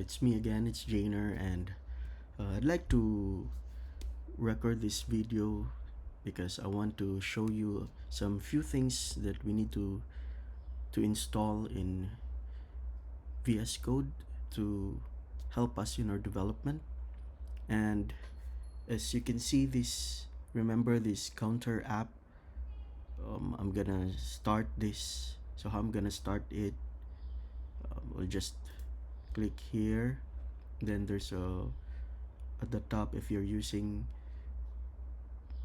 It's me again, it's Janer, and I'd like to record this video because I want to show you some few things that we need to install in VS Code to help us in our development. And as you can see, remember this counter app. I'm gonna start this. So how I'm gonna start it? We'll just click here. Then there's a at the top, if you're using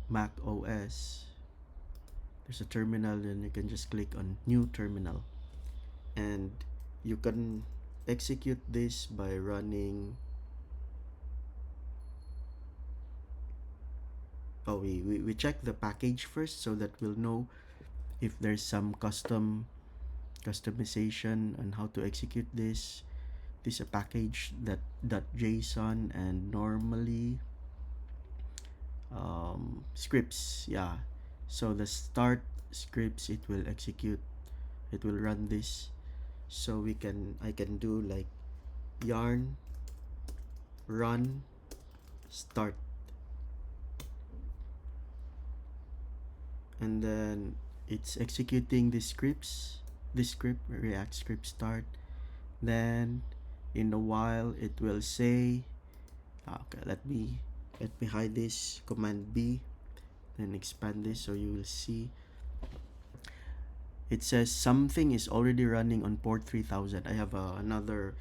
Mac OS, there's a terminal, and you can just click on new terminal, and you can execute this by running we check the package first so that we'll know if there's some customization on how to execute this. This is a package that .json, and normally scripts, yeah. So the start scripts, it will execute, it will run this. So I can do like yarn run start, and then it's executing the scripts, this script, react script start. Then in a while it will say, okay, let me hide this, command B, then expand this so you will see it says something is already running on port 3000. I have another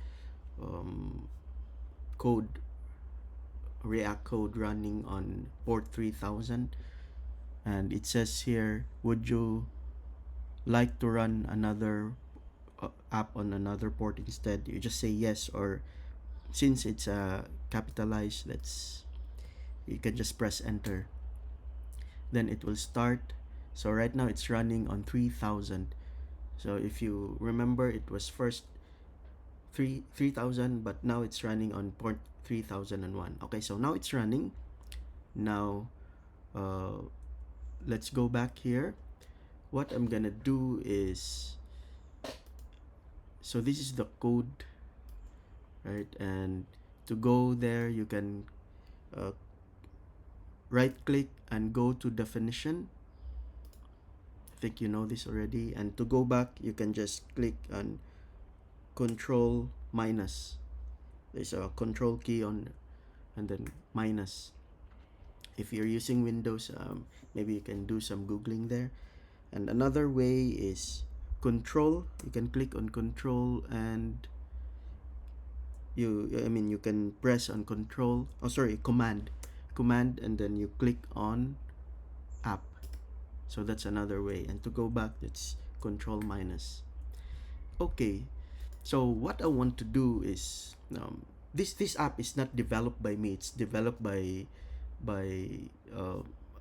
code, React code running on port 3000, and it says here, would you like to run another app on another port instead? You just say yes, or since it's capitalized, you can just press enter, then it will start. So right now it's running on 3000. So if you remember, it was first 3000, but now it's running on port 3001. Okay, so now it's running. Now let's go back here. What I'm gonna do is, so this is the code, right? And to go there, you can right click and go to definition. I think you know this already. And to go back, you can just click on control minus. There's a control key on, and then minus. If you're using Windows, maybe you can do some googling there. And another way is control. You can click on control, and you can press on control, command, and then you click on app. So that's another way. And to go back, it's control minus. Okay, so what I want to do is, this app is not developed by me. It's developed by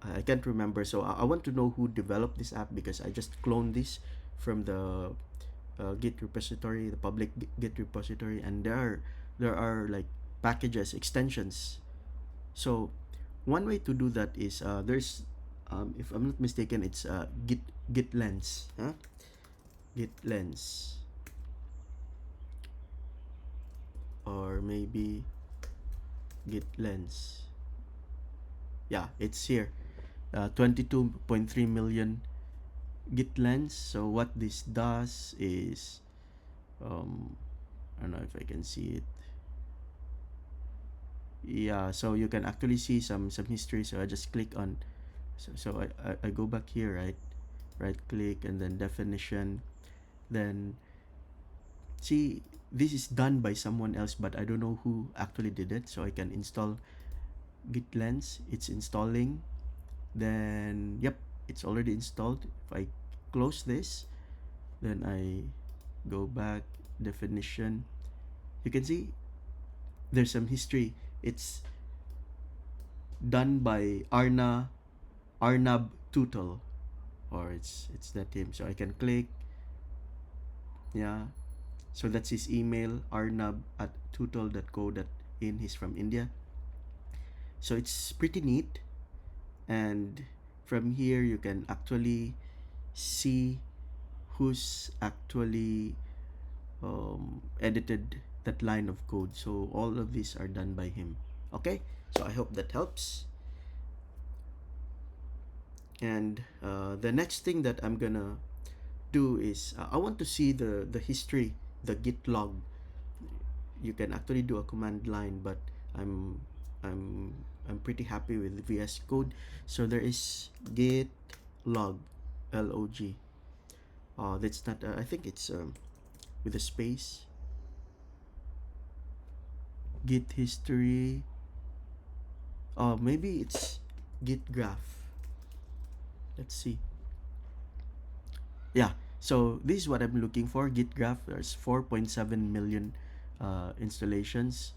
I can't remember. So I want to know who developed this app, because I just cloned this from the Git repository, the public Git repository, and there are like packages, extensions. So one way to do that is, there's if I'm not mistaken, it's Git Lens, Git Lens, or maybe Git Lens. Yeah, it's here. 22.3 million Git Lens. So what this does is, I don't know if I can see it. Yeah, so you can actually see some history. So I just click on, so I go back here, right click, and then definition. Then see, this is done by someone else, but I don't know who actually did it. So I can install Git Lens. It's installing. Then yep, it's already installed. If I close this, then I go back, definition, you can see there's some history. It's done by Arnab Tutul, or it's that him. So I can click, yeah. So that's his email, arnab@tutul.co.in. He's from India. So it's pretty neat. And from here you can actually see who's actually edited that line of code. So all of these are done by him. Okay, so I hope that helps. And the next thing that I'm gonna do is I want to see the history, the git log. You can actually do a command line, but I'm I'm I'm pretty happy with VS Code. So there is git log, log. That's not. I think it's with a space. Git history. Maybe it's git graph. Let's see. Yeah. So this is what I'm looking for. Git graph. There's 4.7 million installations.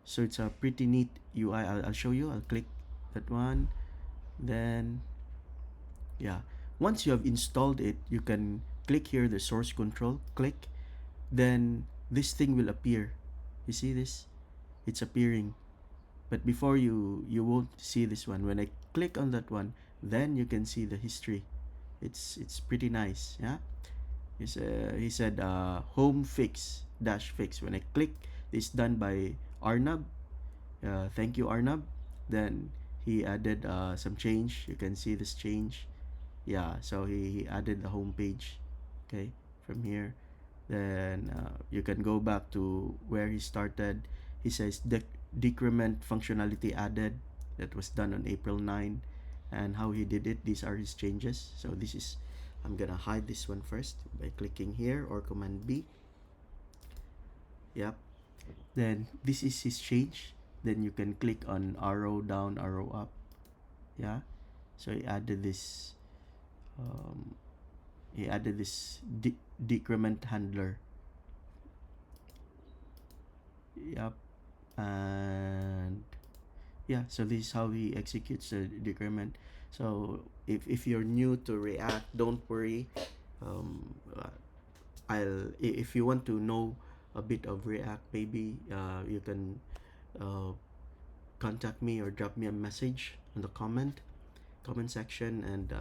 So it's a pretty neat UI. I'll show you. I'll click that one. Then yeah. Once you have installed it, you can click here the source control. Click. Then this thing will appear. You see this? It's appearing. But before you won't see this one. When I click on that one, then you can see the history. It's pretty nice. Yeah. He said home fix dash fix. When I click, it's done by Arnab. Thank you, Arnab. Then he added some change. You can see this change. Yeah, so he added the home page. Okay, from here. Then you can go back to where he started. He says decrement functionality added. That was done on April 9. And how he did it, these are his changes. So this is, I'm gonna hide this one first by clicking here or Command B. Yep. Then this is his change. Then you can click on arrow down, arrow up. Yeah. So he added this. Decrement handler. Yep. And yeah, so this is how he executes the decrement. So if you're new to React, don't worry. If you want to know a bit of React, maybe you can contact me or drop me a message in the comment section, and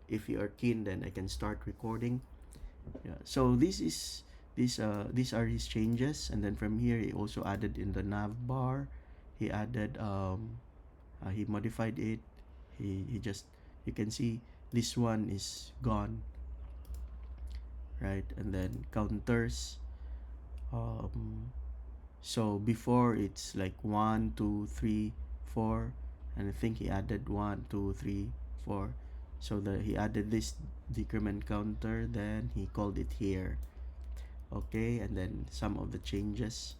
if you are keen, then I can start recording. Yeah. So these are his changes, and then from here he also added in the nav bar. He added he modified it. He just, you can see this one is gone, right? And then counters. So before it's like 1 2 3 4, and I think he added 1 2 3 4. So he added this decrement counter, then he called it here. Okay, and then some of the changes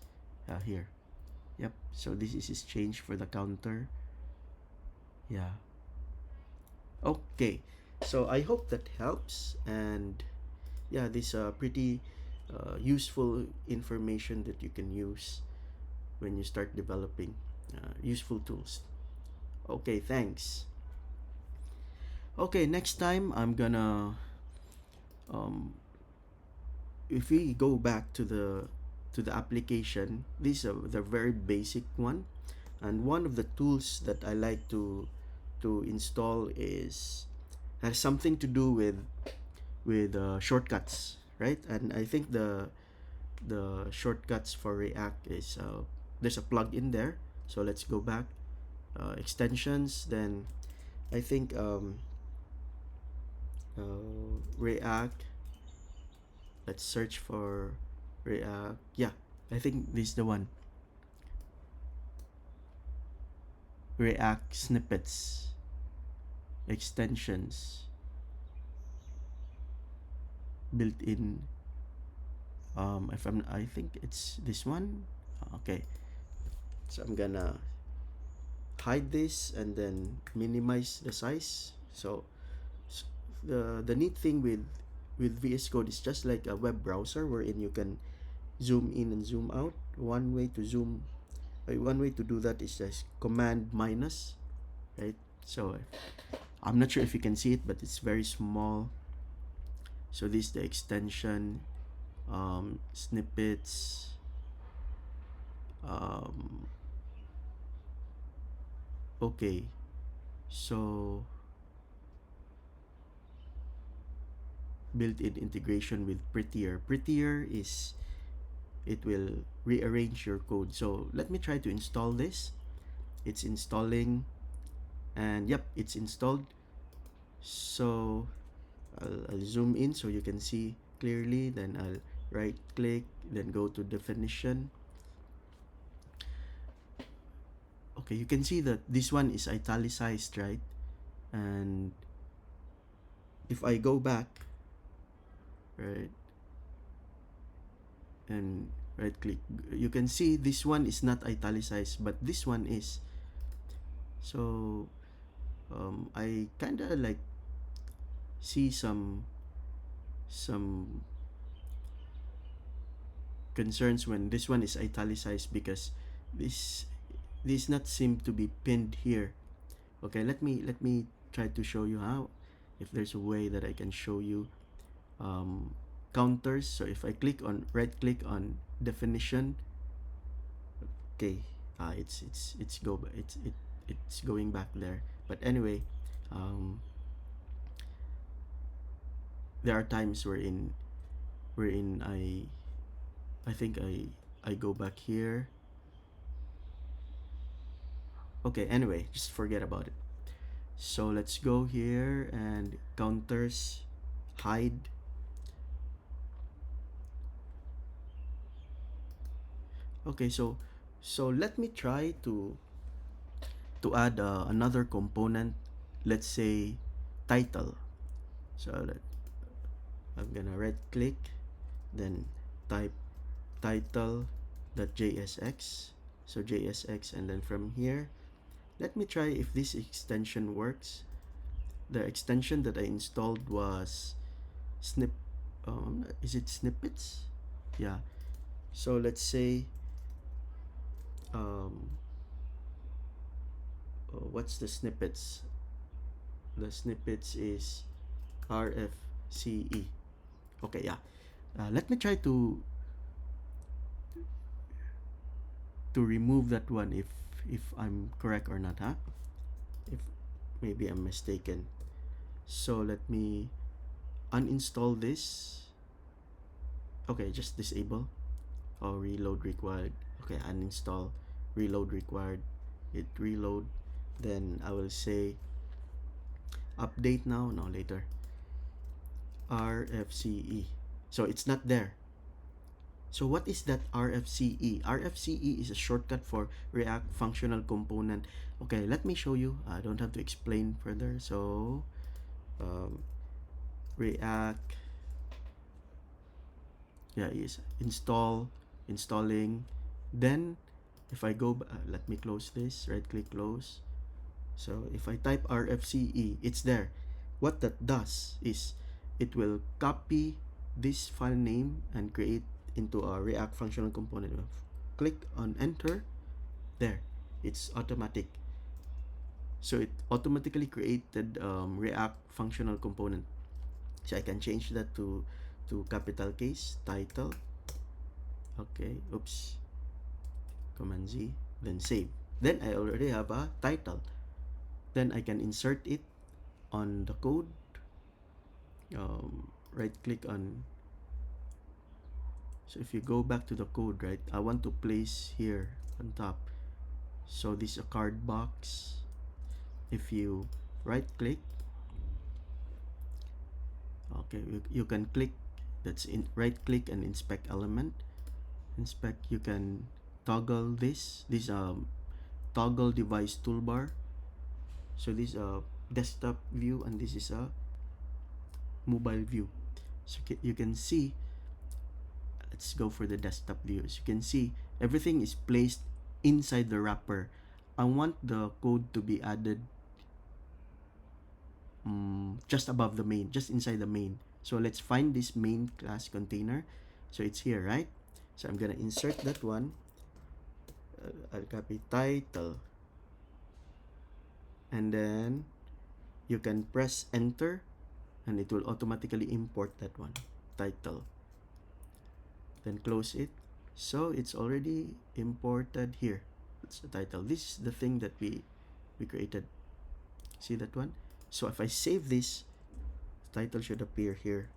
here. Yep, so this is his change for the counter. Yeah. Okay, so I hope that helps. And yeah, this pretty useful information that you can use when you start developing useful tools. Okay, thanks. Okay, next time I'm gonna um, if we go back to the application, these are the very basic one, and one of the tools that I like to install is has something to do with shortcuts, right? And I think the shortcuts for React is there's a plugin there. So let's go back, extensions. Then I think React. Let's search for React. Yeah, I think this is the one. React snippets, extensions, built in. If I think it's this one. Okay, so I'm gonna hide this and then minimize the size. So the neat thing with VS Code is just like a web browser wherein you can zoom in and zoom out. One way to do that is just command minus, right? So I'm not sure if you can see it, but it's very small. So this is the extension, snippets, okay, so built-in integration with Prettier. Prettier is it will rearrange your code. So let me try to install this. It's installing, and yep, it's installed. So I'll zoom in so you can see clearly. Then I'll right click, then go to definition. Okay, you can see that this one is italicized, right? And if I go back, right, and right click, you can see this one is not italicized, but this one is. So I kind of like see some concerns when this one is italicized, because this this not seem to be pinned here. Okay, let me try to show you how, if there's a way that I can show you counters. So if I click on right click on definition, okay, it's going back there. But anyway, um, there are times wherein I think I go back here. Okay, anyway, just forget about it. So let's go here and counters, hide. Okay, so let me try to add another component. Let's say title. So I'm gonna right click, then type title.jsx. So JSX, and then from here, let me try if this extension works. The extension that I installed was snip. Is it snippets? Yeah. So let's say um, what's the snippets? The snippets is RFCE. Okay, yeah. Let me try to remove that one if I'm correct or not, huh? If maybe I'm mistaken. So let me uninstall this. Okay, just disable. Oh, reload required. Okay, uninstall, reload required. It reload. Then I will say update now. No, later. RFCE. So it's not there. So what is that RFCE? RFCE is a shortcut for React Functional Component. Okay, let me show you. I don't have to explain further. So React, yeah, is installing. Then if I go, let me close this, right click close. So if I type RFCE, it's there. What that does is it will copy this file name and create into a React functional component. Click on enter, there, it's automatic. So it automatically created React functional component. So I can change that to capital case, title. Okay, oops, Command Z, then save. Then I already have a title. Then I can insert it on the code. Right click on. So if you go back to the code, right, I want to place here on top. So this is a card box. If you right click, okay, you can click, that's in right click and inspect element. Inspect, you can toggle this toggle device toolbar. So this is a desktop view and this is a mobile view. So you can see, let's go for the desktop view. As you can see, everything is placed inside the wrapper. I want the code to be added just above the main, just inside the main. So let's find this main class container. So it's here, right? So I'm gonna insert that one. I'll copy title, and then you can press enter and it will automatically import that one, title. Then close it. So it's already imported here. That's the title. This is the thing that we created. See that one? So if I save this, the title should appear here.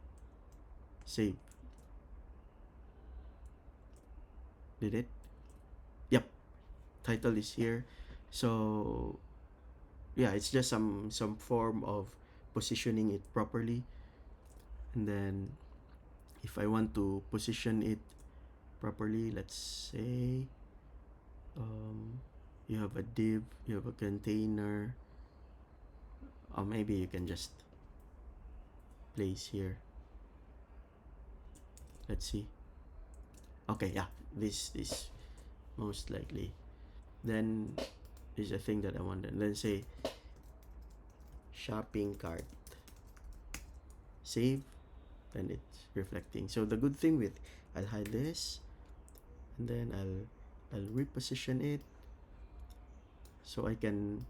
Save. Did it? Yep, title is here. So yeah, it's just some form of positioning it properly. And then if I want to position it properly, let's say you have a div, you have a container, or maybe you can just place here. Let's see. Okay, yeah, this most likely. Then is a thing that I want. And then say shopping cart. Save, and it's reflecting. So the good thing with, I'll hide this, and then I'll reposition it, so I can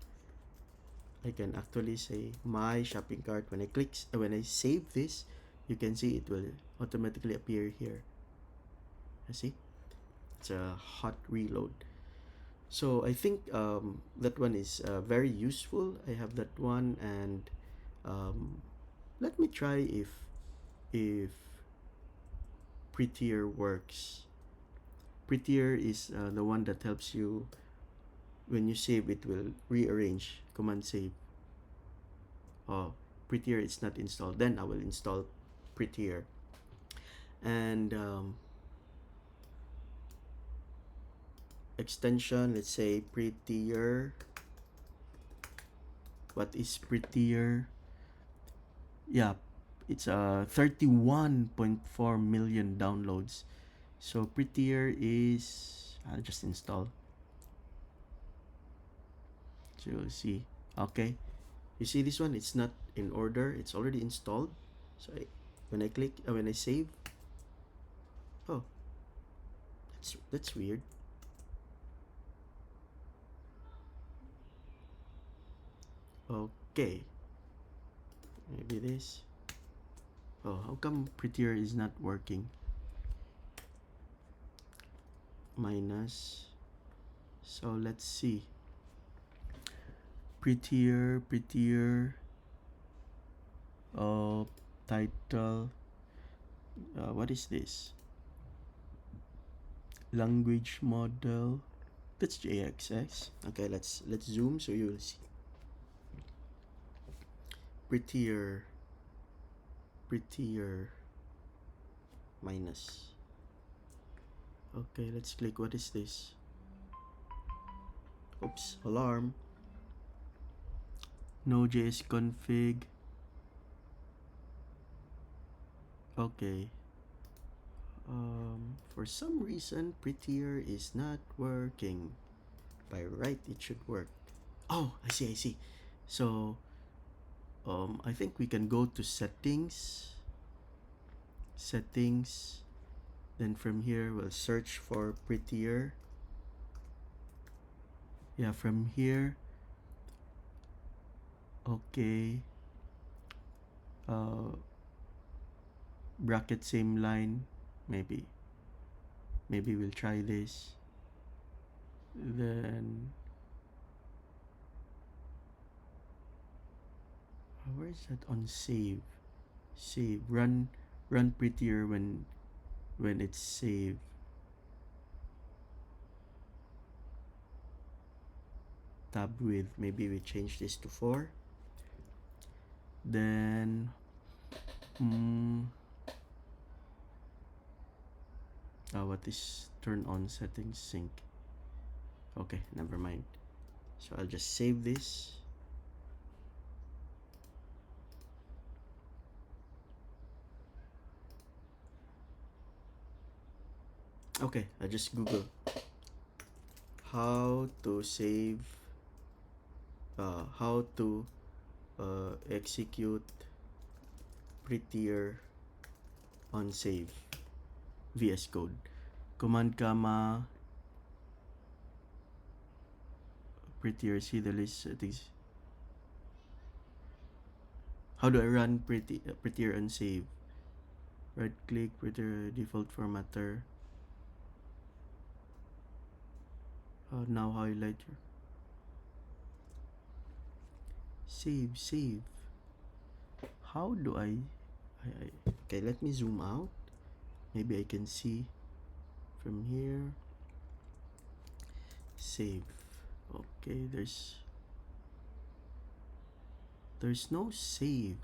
actually say my shopping cart. When I save this, you can see it will automatically appear here. You see, it's a hot reload. So I think that one is very useful. I have that one, and um, let me try if Prettier works. Prettier is the one that helps you when you save. It will rearrange. Command save. Oh, Prettier is not installed. Then I will install Prettier. And extension, let's say Prettier. What is Prettier? Yeah, it's 31.4 million downloads. So Prettier is, I'll just install. So you'll see. Okay, you see this one, it's not in order, it's already installed. So when I click, when I save, oh, that's weird. Okay, maybe this. Oh, how come Prettier is not working? Minus. So let's see. Prettier. Title. What is this? Language model. That's JXX. Okay, let's zoom so you'll see. Prettier minus. Okay, let's click. What is this? Oops, alarm. Node.js config. Okay. For some reason, Prettier is not working. By right, it should work. Oh, I see. So, I think we can go to settings. Then from here, we'll search for Prettier. Yeah, from here. Okay. Bracket same line. Maybe we'll try this. Then where is that on save? Run Prettier when it's saved. Tab with, maybe we change this to 4. Then what is turn on settings sync? Okay, never mind. So I'll just save this. Okay, I just Google how to save, how to execute Prettier on save VS Code. Command comma Prettier, see the list settings. How do I run Prettier on save? Right click, Prettier default formatter. Now highlight your save. How do I okay, let me zoom out. Maybe I can see from here. save. Okay, there's no save.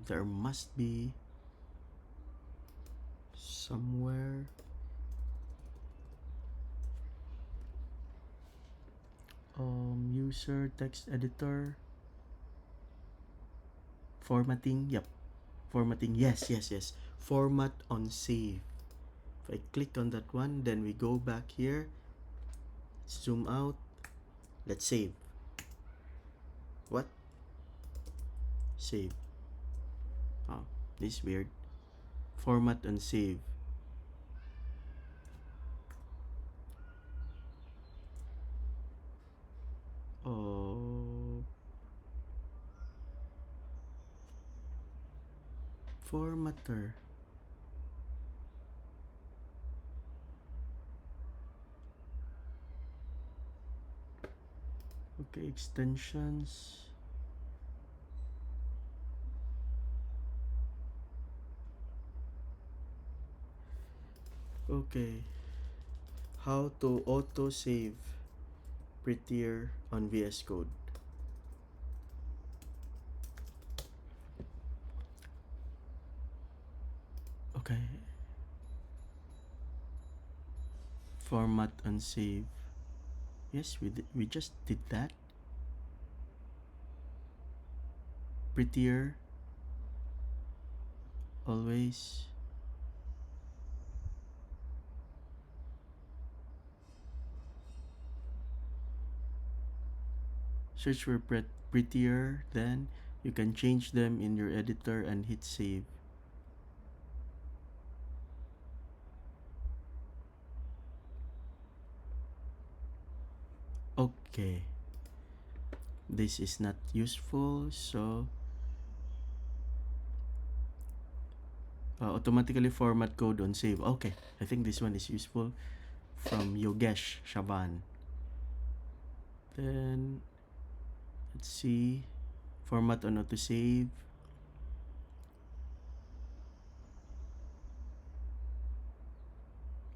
There must be somewhere. User text editor, formatting. Yep, formatting. Yes, yes, yes. Format on save. If I click on that one, then we go back here, zoom out, let's save. What? Save. Oh, this is weird. Format and save. Oh, formatter. Okay, extensions. Okay, how to auto save Prettier on VS Code. Okay, format and save. Yes, we just did that. Prettier, always. Search for Prettier, then you can change them in your editor and hit save. Okay, this is not useful, so automatically format code on save. Okay, I think this one is useful. From Yogesh Shaban. Then let's see, format on autosave.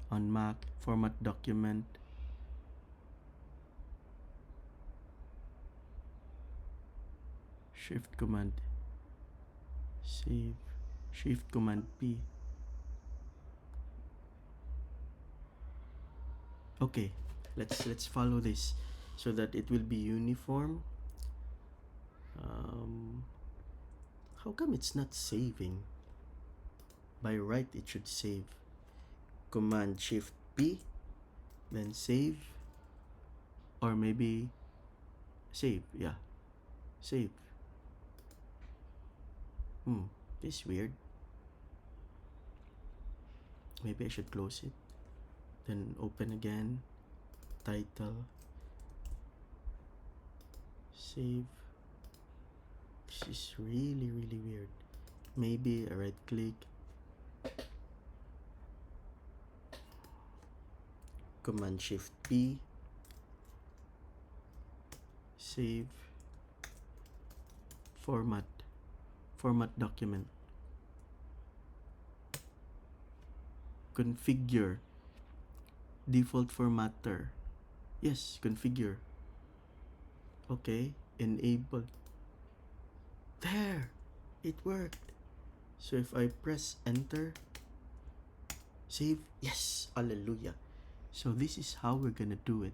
On Mac, format document. Shift command save. Shift command P. Okay, let's follow this so that it will be uniform. How come it's not saving? By right it should save. Command Shift P, then save, or maybe save. Yeah, save. This is weird. Maybe I should close it, then open again. Title, save. This is really weird. Maybe a right click, Command Shift P, save, format document, configure default formatter. Yes, configure. Okay, enable. There, it worked. So if I press enter, save. Yes, hallelujah. So this is how we're gonna do it.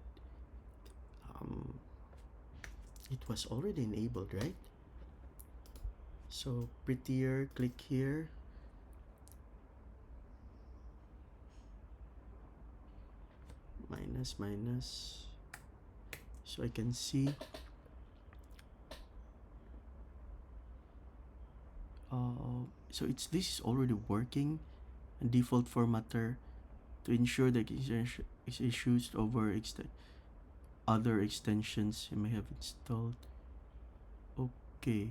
It was already enabled, right? So Prettier, click here. Minus. So I can see so this is already working. And default formatter to ensure that is issued over other extensions you may have installed. Okay.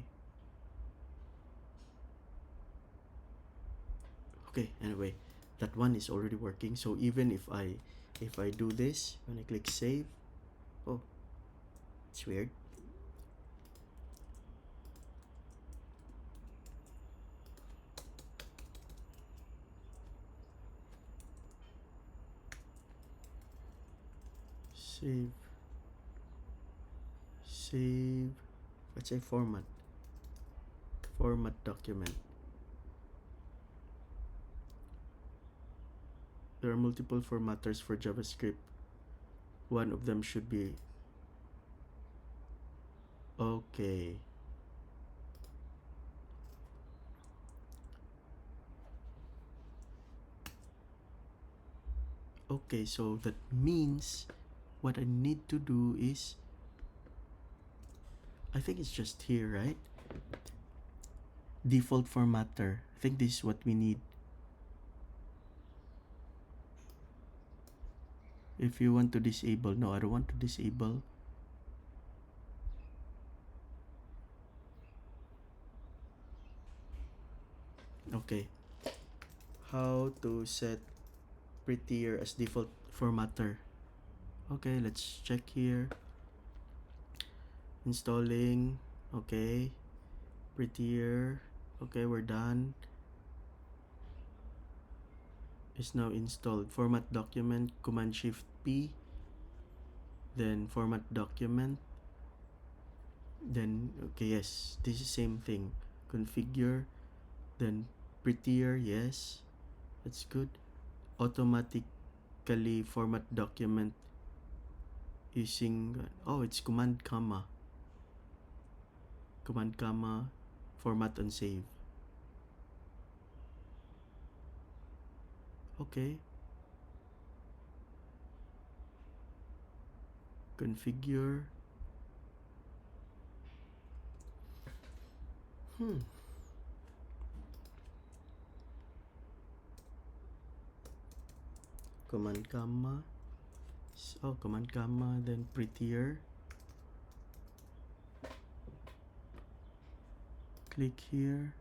Okay, anyway, that one is already working. So even if I do this, when I click save, oh, it's weird. Save. Save. Let's say format. Format document. There are multiple formatters for JavaScript. One of them should be okay. Okay, so that means what I need to do is, I think it's just here, right? Default formatter. I think this is what we need. If you want to disable, no, I don't want to disable. Okay. How to set prettier as default formatter. Okay, let's check here. Installing. Okay. Prettier. Okay, we're done. Is now installed. Format document, Command Shift P. Then format document. Then, okay, yes, this is same thing. Configure. Then prettier, yes. That's good. Automatically format document using, oh, it's command comma. Command comma, format and save. Okay. Configure. Command comma. Oh, command comma, then prettier. Click here.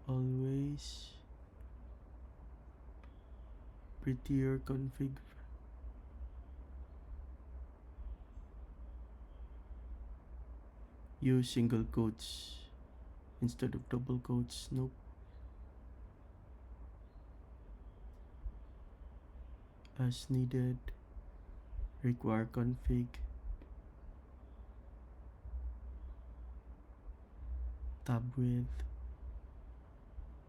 Always. Prettier config. Use single quotes instead of double quotes. Nope. As needed. Require config. Tab with.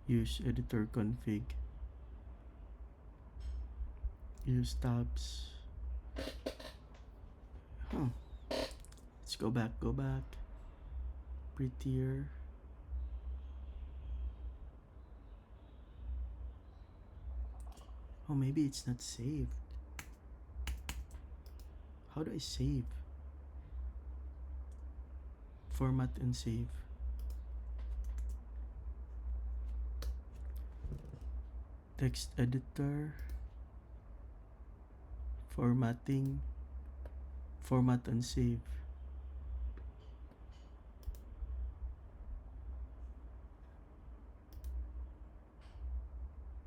Use editor config. Use tabs. Let's go back. Prettier. Oh, maybe it's not saved. How do I save? Format and save. Text editor. Formatting. Format and save.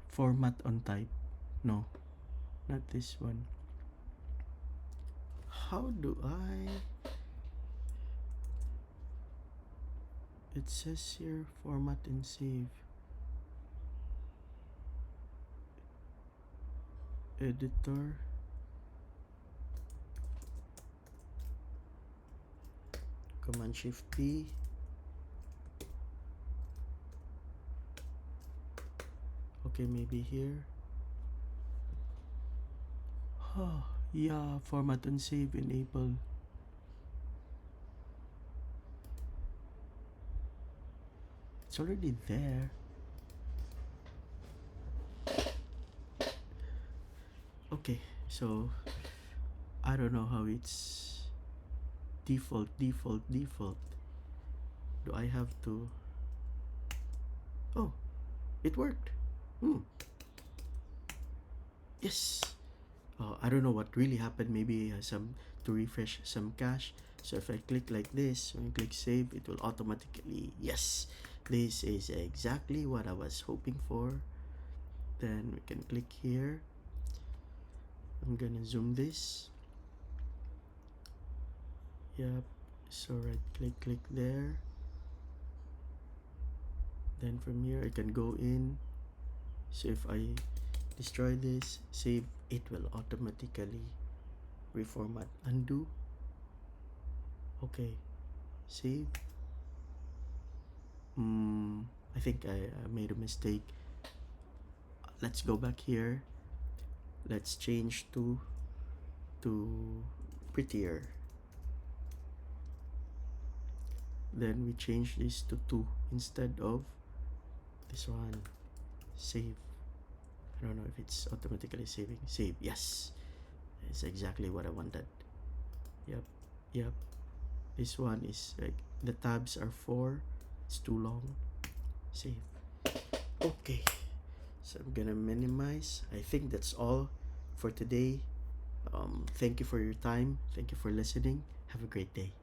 Format on type. No, not this one. How do I? It says here format and save. Editor. Command Shift P. Okay, maybe here. Oh, yeah, format and save enable. It's already there. Okay, so I don't know how it's default. Do I have to? Oh, it worked. Yes. I don't know what really happened. Maybe some to refresh some cache. So if I click like this, when I click save, it will automatically, yes, this is exactly what I was hoping for. Then we can click here. I'm gonna zoom this. Yep. So right click there. Then from here I can go in. So if I destroy this, save. It will automatically reformat. Undo. Okay, save. I think I made a mistake. Let's go back here. Let's change to prettier. Then we change this to 2 instead of this one. Save. I don't know if it's automatically saving. Save. Yes, it's exactly what I wanted. Yep. This one is like the tabs are 4. It's too long. Save. Okay, so I'm gonna minimize. I think that's all for today. Thank you for your time. Thank you for listening. Have a great day.